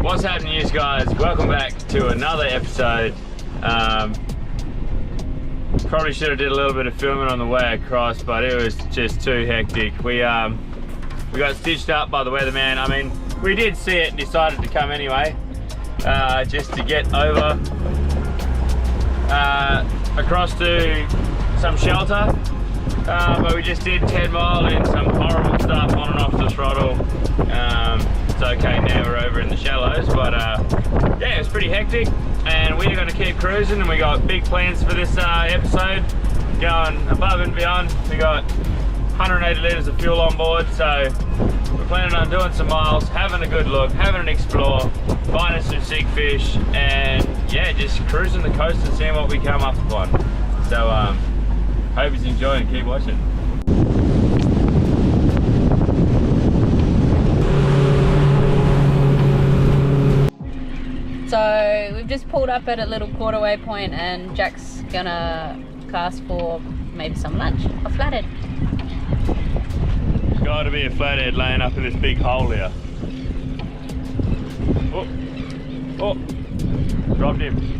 What's happening, you guys? Welcome back to another episode. Probably should have did a little bit of filming on the way across, but it was just too hectic. We got stitched up by the weatherman. I mean, we did see it and decided to come anyway, just to get over across to some shelter. But we just did 10 mile in some horrible stuff on and off the throttle. It's okay now, we're over in the shallows, but yeah, it's pretty hectic, and we're going to keep cruising, and we got big plans for this episode, going above and beyond. We got 180 litres of fuel on board, so we're planning on doing some miles, having a good look, having an explore, finding some sick fish, and yeah, just cruising the coast and seeing what we come up upon. So hope you're enjoying and keep watching. So we've just pulled up at a little quarterway point, and Jack's gonna cast for maybe some lunch, a flathead. There's got to be a flathead laying up in this big hole here. Oh, dropped him.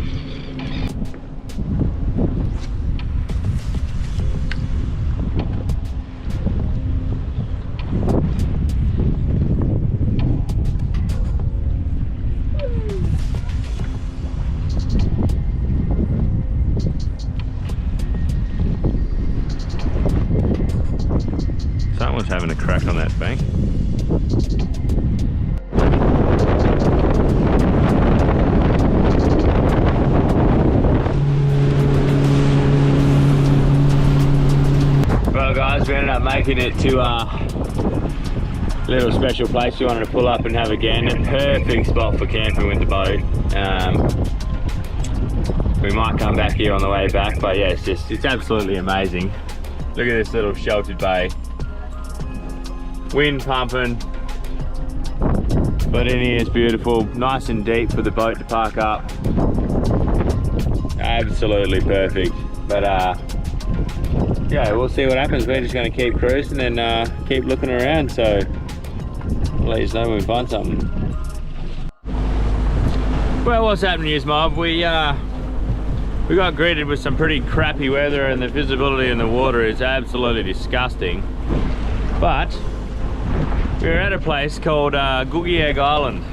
Someone's having a crack on that bank. Well guys, we ended up making it to a little special place we wanted to pull up and have a gander. Perfect spot for camping with the boat. We might come back here on the way back, but yeah, it's absolutely amazing. Look at this little sheltered bay. Wind pumping, but in here it's beautiful, nice and deep for the boat to park up. Absolutely perfect. But yeah, we'll see what happens. We're just going to keep cruising and keep looking around, so I'll let you know when we find something. Well, what's happening is, mob, we got greeted with some pretty crappy weather, and the visibility in the water is absolutely disgusting. But we're at a place called Googie Egg Island,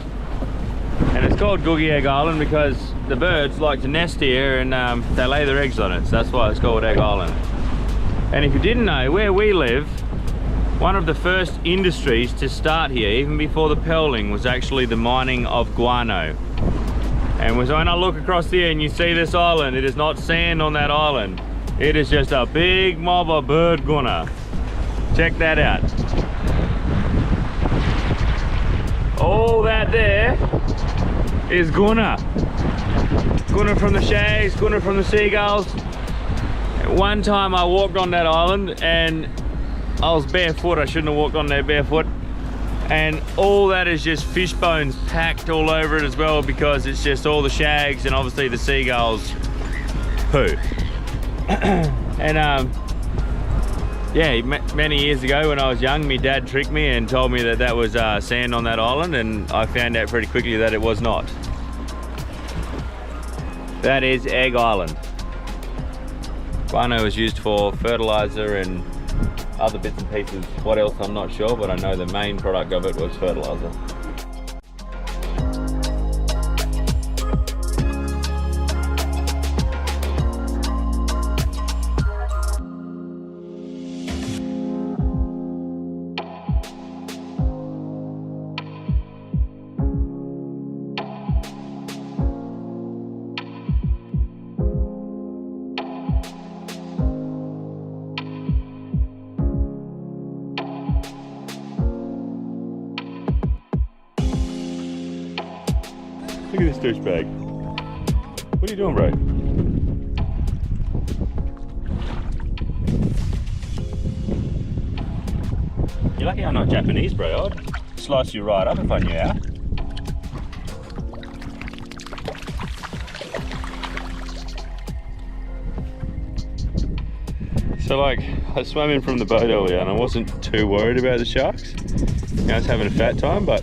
and it's called Googie Egg Island because the birds like to nest here, and they lay their eggs on it, so that's why it's called Egg Island. And if you didn't know, where we live, one of the first industries to start here, even before the pelling, was actually the mining of guano. And when I look across here and you see this island, it is not sand on that island, it is just a big mob of bird guano. Check that out. All that there is guna. Guna from the shags, guna from the seagulls. One time I walked on that island and I was barefoot. I shouldn't have walked on there barefoot. And all that is just fish bones packed all over it as well, because it's just all the shags and obviously the seagulls poo. And yeah, many years ago when I was young, my dad tricked me and told me that that was sand on that island, and I found out pretty quickly that it was not. That is Egg Island. Guano was used for fertilizer and other bits and pieces. What else, I'm not sure, but I know the main product of it was fertilizer. Look at this douchebag. What are you doing, bro? You're lucky I'm not Japanese, bro. I'd slice you right up if I knew how. So like, I swam in from the boat earlier and I wasn't too worried about the sharks. I was having a fat time, but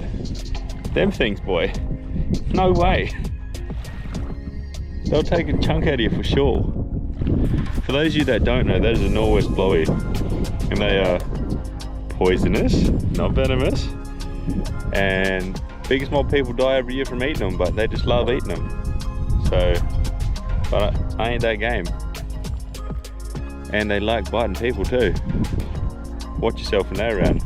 them things, boy, No way. They'll take a chunk out of you for sure. For those of you that don't know, that is a Norwest blowy. And they are poisonous, not venomous. And biggest mob people die every year from eating them, but they just love eating them. So, but I ain't that game. And they like biting people too. Watch yourself when they're around.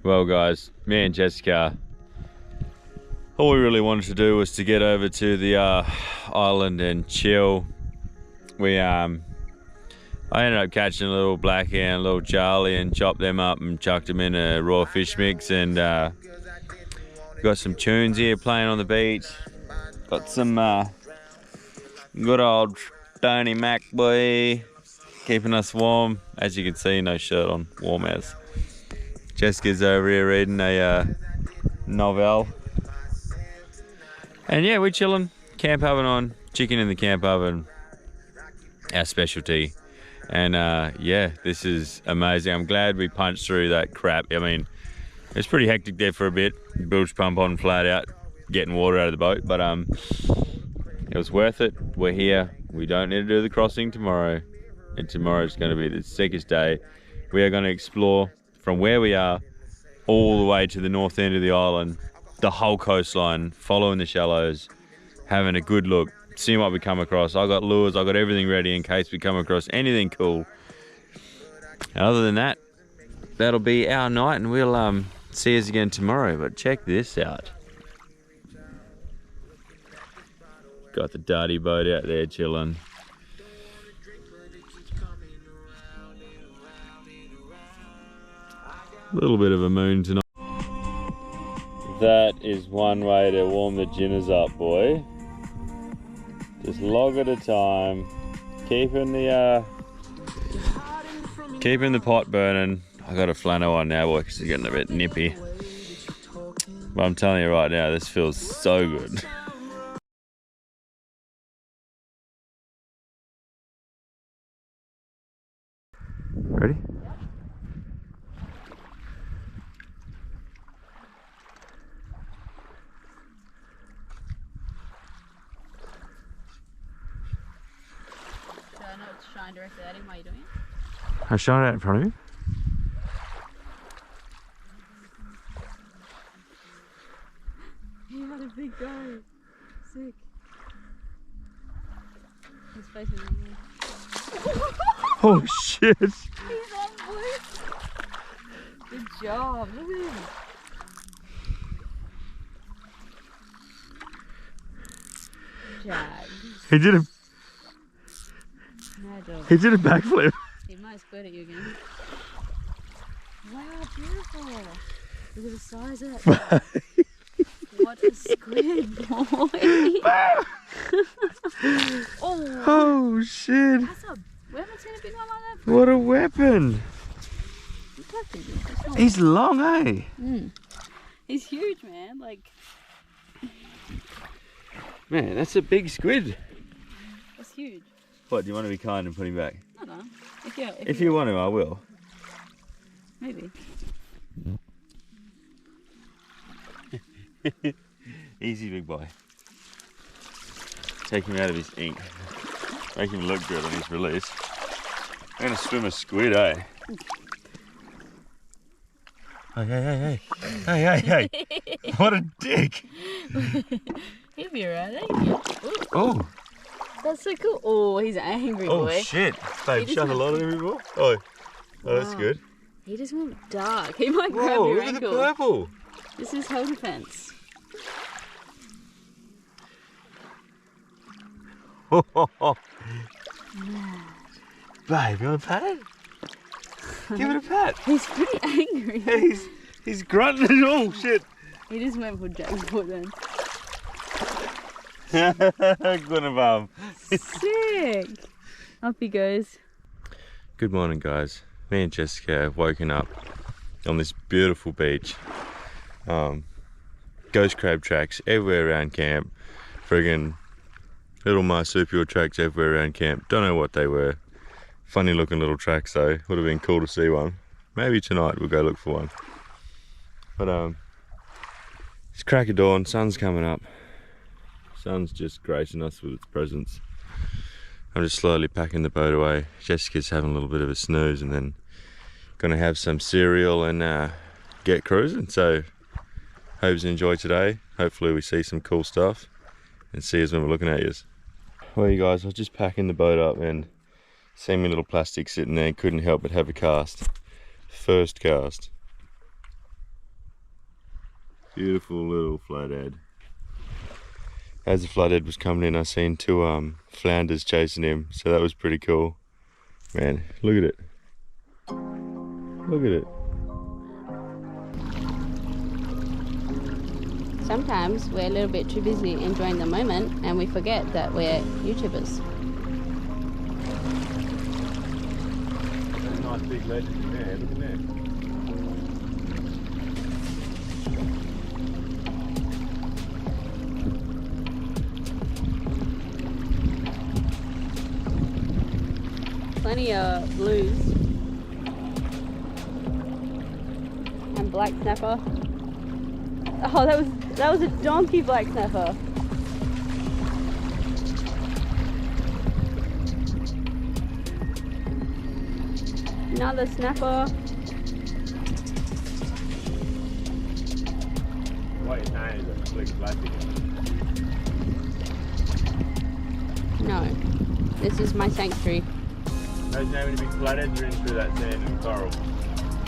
Well guys, me and Jessica, all we really wanted to do was to get over to the island and chill. I ended up catching a little blackie and a little charlie and chopped them up and chucked them in a raw fish mix, and got some tunes here playing on the beach. Got some good old Tony Mac boy keeping us warm. As you can see, no shirt on, warm as. Jessica's over here reading a novel. And yeah, we're chilling, camp oven on, chicken in the camp oven, our specialty. And yeah, this is amazing. I'm glad we punched through that crap. I mean, it's pretty hectic there for a bit. Bilge pump on flat out, getting water out of the boat, but it was worth it. We're here. We don't need to do the crossing tomorrow. And tomorrow's going to be the sickest day. We are going to explore from where we are all the way to the north end of the island, the whole coastline, following the shallows, having a good look, seeing what we come across. I got lures, I got everything ready in case we come across anything cool. And other than that, that'll be our night, and we'll see us again tomorrow. But check this out. Got the dirty boat out there chilling. A little bit of a moon tonight. That is one way to warm the ginners up, boy. Just log at a time, keeping the pot burning. I got a flannel on now, boy, because it's getting a bit nippy. But I'm telling you right now, this feels so good. Ready? Shine directly at him. Why are you doing it? I shine it in front of you. He had a big go. Sick. His face is on me. Oh shit! He's on wood. Good job. Look at him. Jag. He did a He did a backflip. He might squid at you again. Wow, beautiful. Look at the size of that. What a squid, boy. Oh shit. That's a, we haven't seen a big one like that before. What a weapon. He's long, eh? Mm. He's huge, man. Like, man, that's a big squid. That's huge. What, do you want to be kind and put him back? I don't know. If you want to, I will. Maybe. Easy, big boy. Take him out of his ink. Make him look good on his release. I'm going to swim a squid, eh? Hey. Hey. What a dick. He'll be alright, eh? Oh. That's so cool. Oh, he's angry, boy. Oh shit. Babe, shut a lot of him before. Oh, that's good. He just went dark. He might grab Whoa, your look ankle. at the purple. This is home defense. Babe, you want to pat it? Give it a pat. He's pretty angry. Yeah, he's grunting. Oh shit. He just went for Jack's foot then. Good above. Sick. Up he goes. Good morning, guys. Me and Jessica have woken up on this beautiful beach. Ghost crab tracks everywhere around camp. friggin' little marsupial tracks everywhere around camp. Don't know what they were. Funny looking little tracks though. Would have been cool to see one. Maybe tonight we'll go look for one. But it's crack of dawn, sun's coming up. Sun's just gracing us with its presence. I'm just slowly packing the boat away. Jessica's having a little bit of a snooze and then gonna have some cereal and get cruising. So hope you enjoy today. Hopefully we see some cool stuff and see us when we're looking at you. Well you guys, I was just packing the boat up and seeing my little plastic sitting there, couldn't help but have a cast. First cast. Beautiful little flathead. As the flathead was coming in, I seen two flounders chasing him, so that was pretty cool. Man, look at it. Look at it. Sometimes we're a little bit too busy enjoying the moment and we forget that we're YouTubers. There's a nice big legend in there, look at that. Plenty of blues and black snapper. Oh, that was a donkey black snapper. Another snapper. What you're saying is a slick plastic. No, this is my sanctuary. Those having big flatheads are in through that sand and coral.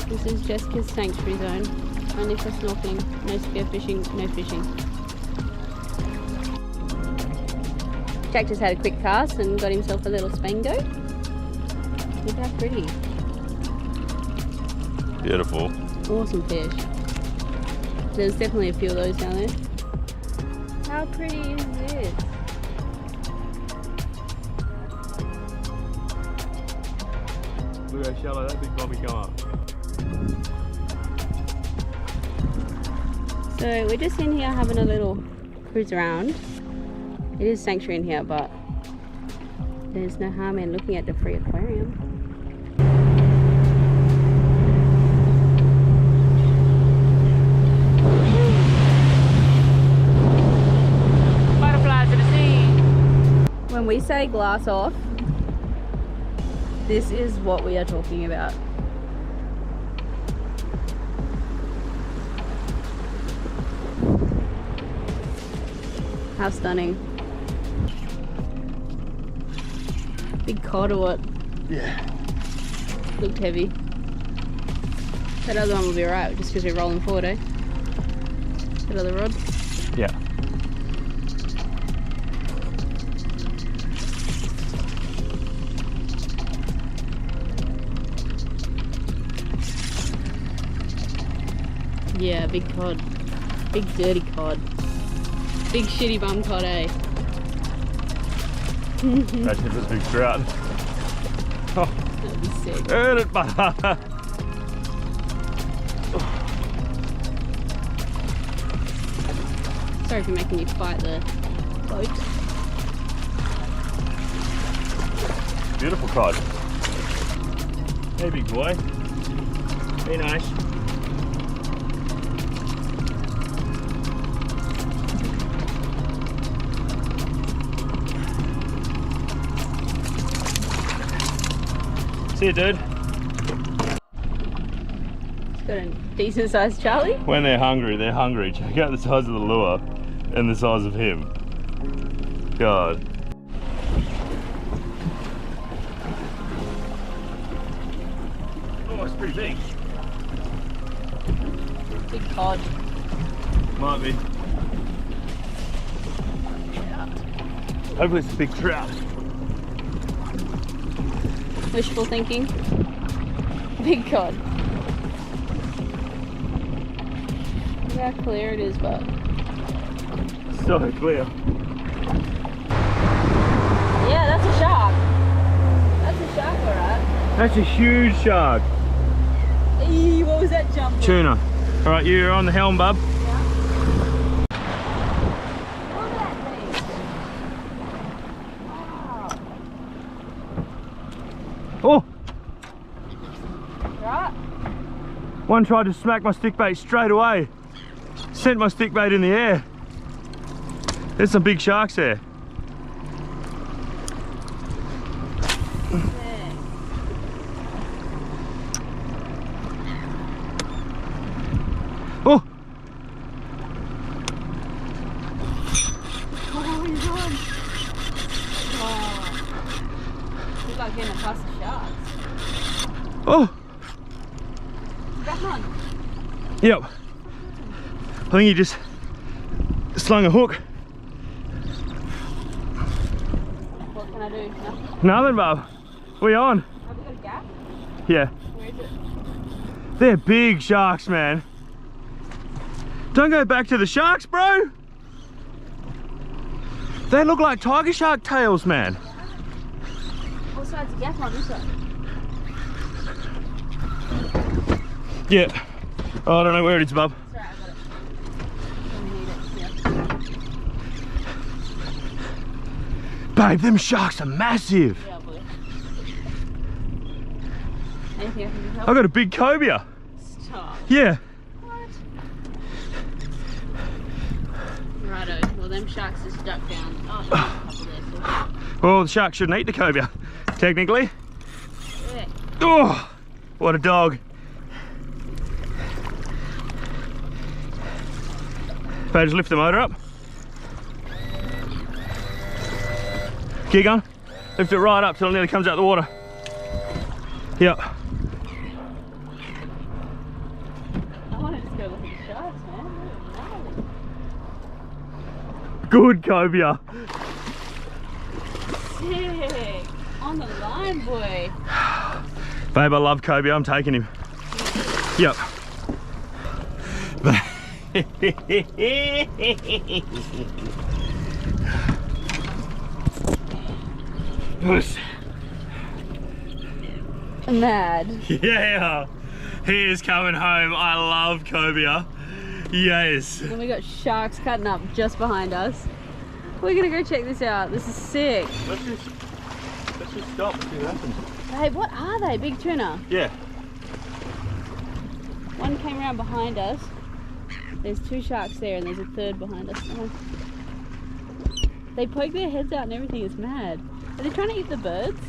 This is Jessica's sanctuary zone. Only for snorkeling, no spear fishing, no fishing. Jack just had a quick cast and got himself a little spango. Look how pretty. Beautiful. Awesome fish. There's definitely a few of those down there. How pretty is this? Look how shallow that big bobby come up. So we're just in here having a little cruise around. It is sanctuary in here, but there's no harm in looking at the free aquarium. Butterflies to the sea. When we say glass off, this is what we are talking about. How stunning. Big cod or what? Yeah. Looked heavy. That other one will be alright just because we're rolling forward, eh? That other rod? Yeah. Yeah, big cod. Big dirty cod. Big shitty bum cod, eh? Imagine if it was a big trout. Oh, That'd be sick. earn it, brother. Sorry for making you fight the boat. Beautiful cod. Hey, big boy. Be nice. See you, dude. It's got a decent sized Charlie. When they're hungry, they're hungry. Check out the size of the lure and the size of him. God. Oh, it's pretty big. Big cod. Might be. Yeah. Hopefully it's a big trout. Wishful thinking. Big cod. Look how clear it is, but So clear. yeah, that's a shark. That's a shark, alright. That's a huge shark. Eee, what was that jump? Tuna. Alright, you're on the helm, bub. Look at that thing. One tried to smack my stick bait straight away. Sent my stick bait in the air. There's some big sharks there. Oh! Oh, he's on. Oh. He's like getting a pass of sharks. Oh! Back on. Yep. I think he just slung a hook. What can I do? Nothing? Nothing, bub. We on? Have we got a gap? Yeah. Where is it? They're big sharks, man. Don't go back to the sharks, bro. They look like tiger shark tails, man. What side's the gap on this side? Yeah. Oh, I don't know where it is, bub. Sorry, I got it. Don't need it. Yeah. Babe, them sharks are massive. Yeah, boy. Anything I can do to help? I got a big cobia. Stop. Yeah. What? Righto. Well, them sharks just ducked down. Oh, there's a couple there. So. Well, the shark shouldn't eat the cobia, technically. Yeah. Oh, what a dog. Babe, just lift the motor up. Keep going. Lift it right up till it nearly comes out of the water. Yep. I want to just go look at the sharks, man. Good cobia. Sick. On the line, boy. Babe, I love cobia. I'm taking him. Yep. Mad. Yeah, he is coming home. I love cobia. Yes. And we got sharks cutting up just behind us. We're gonna go check this out. This is sick. Let's just stop and see what happens. Hey, what are they? Big tuna. Yeah. One came around behind us. There's two sharks there and there's a third behind us. Oh. They poke their heads out and everything. It's mad. Are they trying to eat the birds?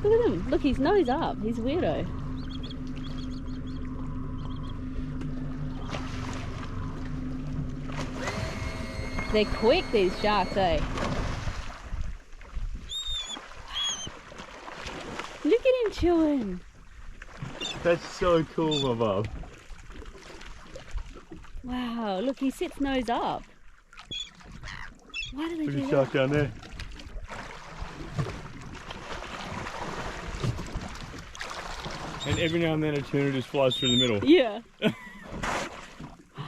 Look at him. Look, his nose up. He's a weirdo. They're quick, these sharks, eh? Look at him chewing. That's so cool, my bub. Wow, look, he sits nose up. Why do they Look do at the that? shark down there. And every now and then a tuna just flies through the middle. Yeah.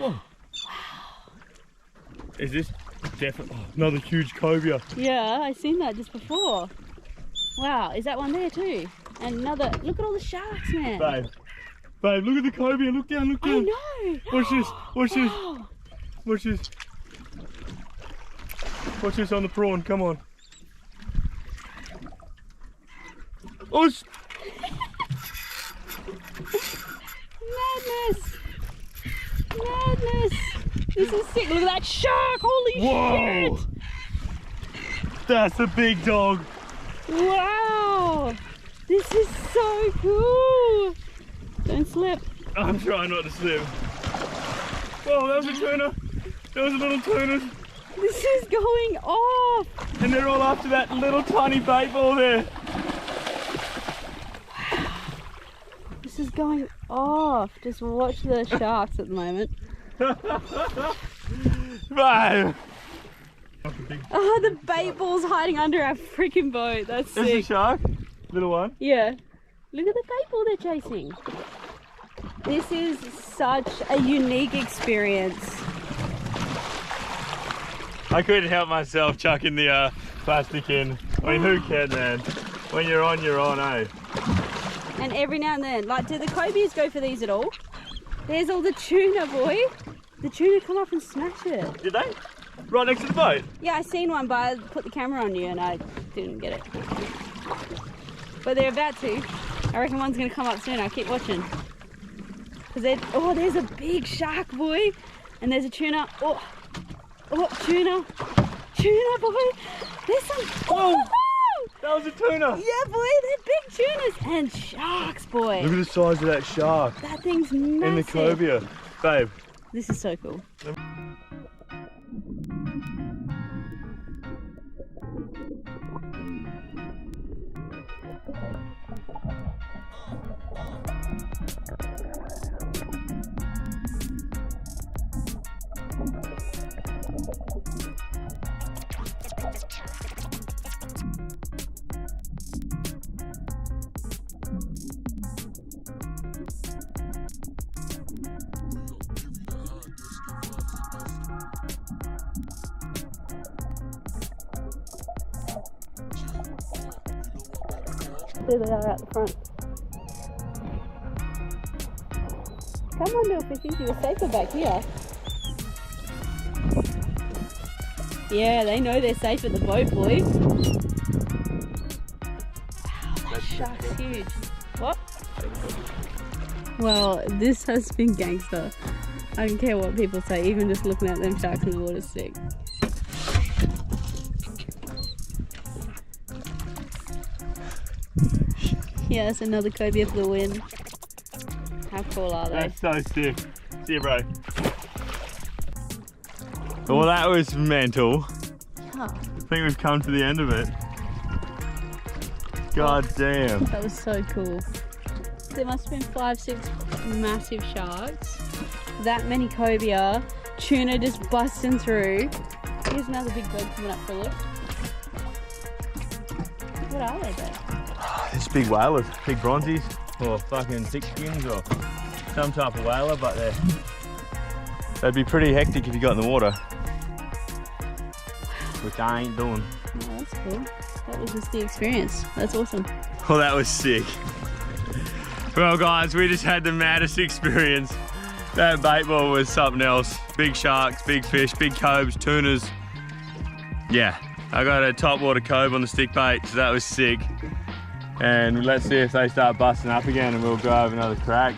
Wow. Is this definitely another huge cobia? Yeah, I seen that just before. Wow, is that one there too? And another, look at all the sharks, man. Babe, babe, look at the cobia, look down, look I down. know. Watch this, watch this, Wow. watch this. Watch this on the prawn, come on. Oh, it's... Madness! Madness! This is sick. Look at that shark! Holy Whoa! shit! That's a big dog. Wow! This is so cool! Don't slip. I'm trying not to slip. Whoa, that was a tuna. That was a little tuna. This is going off! And they're all after that little tiny bait ball there. This is going off. Just watch the sharks at the moment. Babe. Oh, the bait ball's hiding under our freaking boat. That's There's a sick. shark. Little one. Yeah. Look at the bait ball they're chasing. This is such a unique experience. I couldn't help myself chucking the plastic in. I mean, who can, man? When you're on, eh? And every now and then, like, do the cobias go for these at all? There's all the tuna, boy. The tuna come up and smash it. Did they? Right next to the boat? Yeah, I seen one, but I put the camera on you and I didn't get it. But they're about to. I reckon one's gonna come up soon. I'll keep watching. Oh, there's a big shark, boy. And there's a tuna. Oh, tuna. Tuna, boy. There's some. Oh, that was a tuna. Yeah, boy, they're big tunas. And sharks, boy. Look at the size of that shark. That thing's massive. In the cobia. Babe. This is so cool. There they are out the front. Come on, little fishies, you were safer back here. Yeah, they know they're safe at the boat, boy. Wow, that shark's huge. What? Well, this has been gangster. I don't care what people say, even just looking at them sharks in the water's sick. Yes, another cobia for the win. How cool are they? That's so sick. See you, bro. Well, that was mental. Yeah. I think we've come to the end of it. God damn. That was so cool. There must have been 5, 6 massive sharks. That many cobia. Tuna just busting through. Here's another big bird coming up for a look. What are they, though? It's big whalers, big bronzies, or fucking thick skins, or some type of whaler, but they'd be pretty hectic if you got in the water. Which I ain't doing. Oh, that's cool. That was just the experience. That's awesome. Well, that was sick. Well, guys, we just had the maddest experience. That bait ball was something else. Big sharks, big fish, big cobes, tunas. Yeah, I got a top water cove on the stick bait, so that was sick. And let's see if they start busting up again and we'll go have another crack.